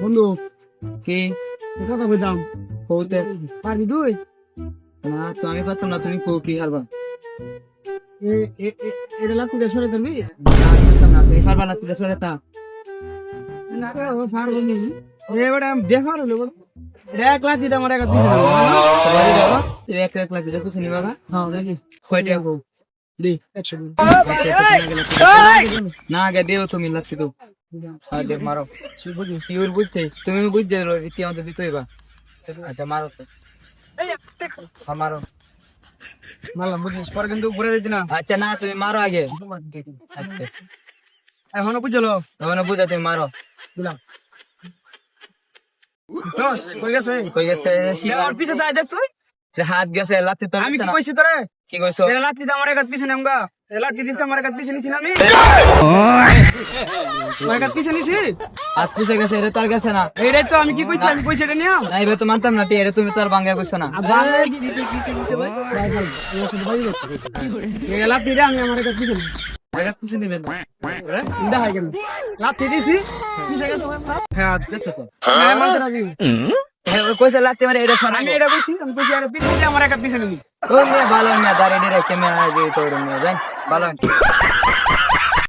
বন্ধু কি কথা বলতাম কৌতে পারবি তুই না তো আমি পারতাম না, তুমি কৌ কি হারবা? এটা লাগ তুই সরে ধরবি না আমি পারতাম না, তুমি পারবা না, তুই সরে তা না ও পারবো নি এবারে আমি দেখার হলো এক লাখ দিতে আমার এক পিছনে তুমি এক এক লাখ দিতে খুশি নিবা না? হ্যাঁ দেখি কয়টা কৌ দি 100 না আগে দেও তুমি লাগছি তো দেখ মারো শিউর বুঝতে তুমি বুঝতে ইতি আমাদের দিতে হইবা। আচ্ছা মারো তো। হ্যাঁ, মারো। মারলাম বুঝিস পরে কিন্তু ঘুরে দিতি না আচ্ছা না তুমি মারো আগে। আচ্ছা এখনো বুঝলো তখন বুঝা তুমি মারো। দিলাম চল কই গেছে কই গেছে আর পিছে যাই দেখ তুই হাত গেছে লাত্তি তো আমি কি কইছি তোরে কি কইছো? এটা লাত্তি দে আমার এক পিছনে আমগা লাত্তি দিছে আমার এক পিছনে নিছি না আমি আমার এক পিছনে নিছি হাত পিছে গেছে, এটা তার গেছে না। এইটাই তো আমি কি কইছি আমি কইছি এটা নিয়ম না এবার তো মানতাম না, এটা তুমি তো আর বাঙ্গা কইছো না। লাত্তি দে আমি আমার এক পিছনে পিছে নিবেন দেখাই গেল লাত্তি দিছি পিছে গেছে হ্যাঁ হাত গেছে তো হ্যাঁ মানতে রাজি কইছে লাত্তি মারে এটা আমি এটা কইছি আমি কইছি আর পিছনে আমার এক পিছনে নি ও মেয়ে ভালো মেয়ে দাঁড়িয়ে রেখে মেয়ে আগে তোর মেয়ে জান ভালো